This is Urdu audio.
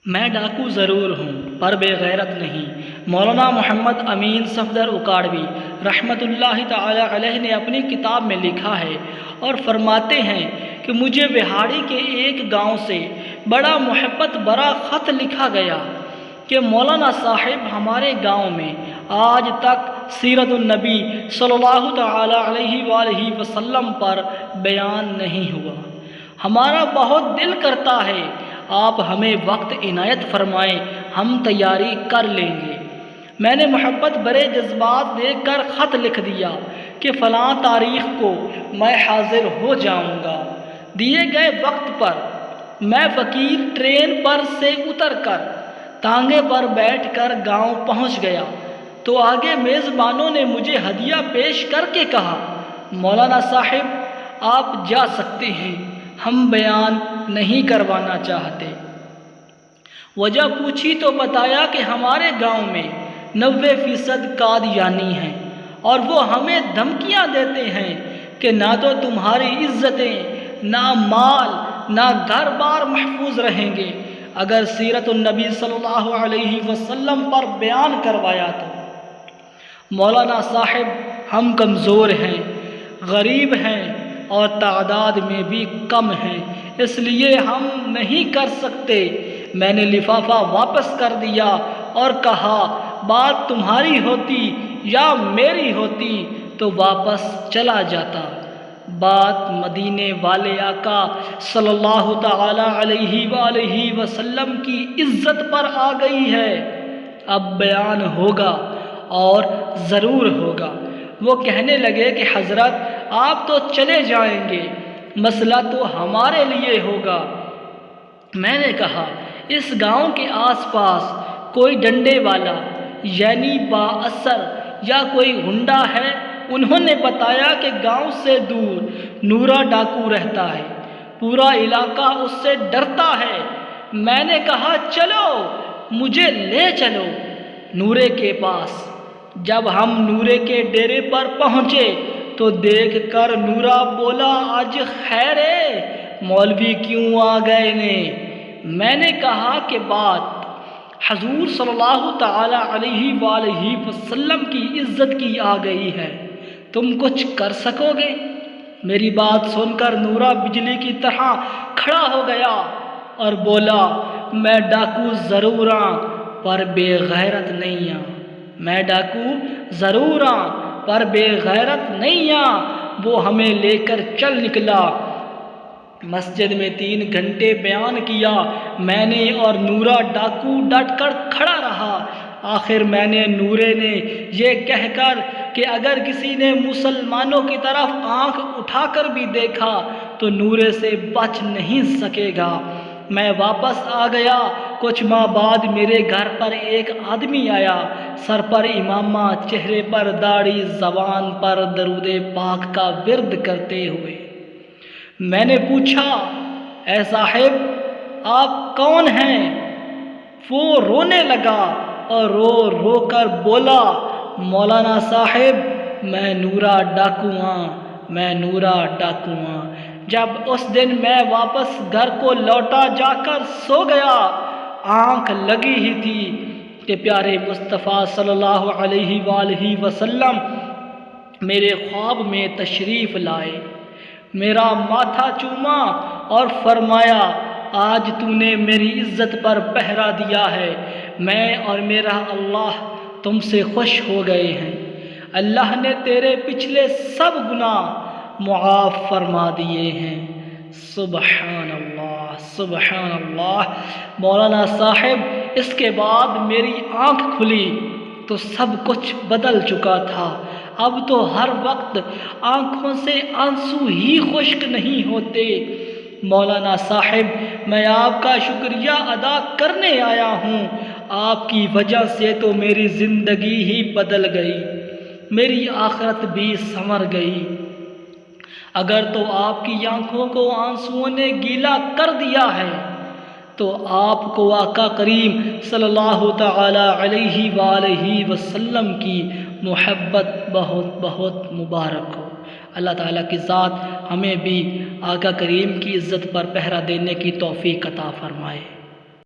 میں ڈاکو ضرور ہوں پر بے غیرت نہیں۔ مولانا محمد امین صفدر اکاڑوی رحمۃ اللہ تعالی علیہ نے اپنی کتاب میں لکھا ہے اور فرماتے ہیں کہ مجھے بہاڑی کے ایک گاؤں سے بڑا محبت برا خط لکھا گیا کہ مولانا صاحب ہمارے گاؤں میں آج تک سیرت النبی صلی اللہ تعالی علیہ وآلہ وسلم پر بیان نہیں ہوا۔ ہمارا بہت دل کرتا ہے آپ ہمیں وقت عنایت فرمائیں، ہم تیاری کر لیں گے۔ میں نے محبت برے جذبات دے کر خط لکھ دیا کہ فلاں تاریخ کو میں حاضر ہو جاؤں گا۔ دیے گئے وقت پر میں فقیر ٹرین پر سے اتر کر تانگے پر بیٹھ کر گاؤں پہنچ گیا تو آگے میزبانوں نے مجھے ہدیہ پیش کر کے کہا، مولانا صاحب آپ جا سکتے ہیں، ہم بیان نہیں کروانا چاہتے۔ وجہ پوچھی تو بتایا کہ ہمارے گاؤں میں 90% قادیانی ہیں اور وہ ہمیں دھمکیاں دیتے ہیں کہ نہ تو تمہاری عزتیں، نہ مال، نہ گھر بار محفوظ رہیں گے اگر سیرت النبی صلی اللہ علیہ وسلم پر بیان کروایا تو۔ مولانا صاحب ہم کمزور ہیں، غریب ہیں اور تعداد میں بھی کم ہیں، اس لیے ہم نہیں کر سکتے۔ میں نے لفافہ واپس کر دیا اور کہا بات تمہاری ہوتی یا میری ہوتی تو واپس چلا جاتا۔ بات مدینے والے آقا صلی اللہ تعالی علیہ وآلہ وسلم کی عزت پر آ گئی ہے، اب بیان ہوگا اور ضرور ہوگا۔ وہ کہنے لگے کہ حضرت آپ تو چلے جائیں گے، مسئلہ تو ہمارے لیے ہوگا۔ میں نے کہا اس گاؤں کے آس پاس کوئی ڈنڈے والا یعنی با اثر یا کوئی گنڈا ہے؟ انہوں نے بتایا کہ گاؤں سے دور نورا ڈاکو رہتا ہے، پورا علاقہ اس سے ڈرتا ہے۔ میں نے کہا چلو مجھے لے چلو نورے کے پاس۔ جب ہم نورے کے ڈیرے پر پہنچے تو دیکھ کر نورا بولا آج خیر ہے، مولوی کیوں آ گئے نے؟ میں نے کہا کہ بات حضور صلی اللہ تعالی علیہ وآلہ وسلم کی عزت کی آ گئی ہے، تم کچھ کر سکو گے؟ میری بات سن کر نورا بجلی کی طرح کھڑا ہو گیا اور بولا میں ڈاکو ضرور ہاں پر بے غیرت نہیں ہاں، میں ڈاکو ضرور ہاں پر بے غیرت نہیں ہاں۔ وہ ہمیں لے کر چل نکلا۔ مسجد میں 3 گھنٹے بیان کیا میں نے اور نورا ڈاکو ڈٹ کر کھڑا رہا۔ آخر میں نے نورے نے یہ کہہ کر کہ اگر کسی نے مسلمانوں کی طرف آنکھ اٹھا کر بھی دیکھا تو نورے سے بچ نہیں سکے گا، میں واپس آ گیا۔ کچھ ماہ بعد میرے گھر پر ایک آدمی آیا، سر پر امامہ، چہرے پر داڑھی، زبان پر درود پاک کا ورد کرتے ہوئے۔ میں نے پوچھا اے صاحب آپ کون ہیں؟ وہ رونے لگا اور رو رو کر بولا مولانا صاحب میں نورا ڈاکو ہاں، میں نورا ڈاکو ہاں۔ جب اس دن میں واپس گھر کو لوٹا جا کر سو گیا، آنکھ لگی ہی تھی کہ پیارے مصطفیٰ صلی اللہ علیہ وآلہ وسلم میرے خواب میں تشریف لائے، میرا ماتھا چوما اور فرمایا آج تو نے میری عزت پر پہرا دیا ہے، میں اور میرا اللہ تم سے خوش ہو گئے ہیں، اللہ نے تیرے پچھلے سب گناہ معاف فرما دیے ہیں۔ سبحان اللہ، سبحان اللہ۔ مولانا صاحب اس کے بعد میری آنکھ کھلی تو سب کچھ بدل چکا تھا۔ اب تو ہر وقت آنکھوں سے آنسو ہی خشک نہیں ہوتے۔ مولانا صاحب میں آپ کا شکریہ ادا کرنے آیا ہوں، آپ کی وجہ سے تو میری زندگی ہی بدل گئی، میری آخرت بھی سنور گئی۔ اگر تو آپ کی آنکھوں کو آنسوؤں نے گیلا کر دیا ہے تو آپ کو آقا کریم صلی اللہ تعالی علیہ وآلہ وسلم کی محبت بہت بہت مبارک ہو۔ اللہ تعالیٰ کی ذات ہمیں بھی آقا کریم کی عزت پر پہرا دینے کی توفیق عطا فرمائے۔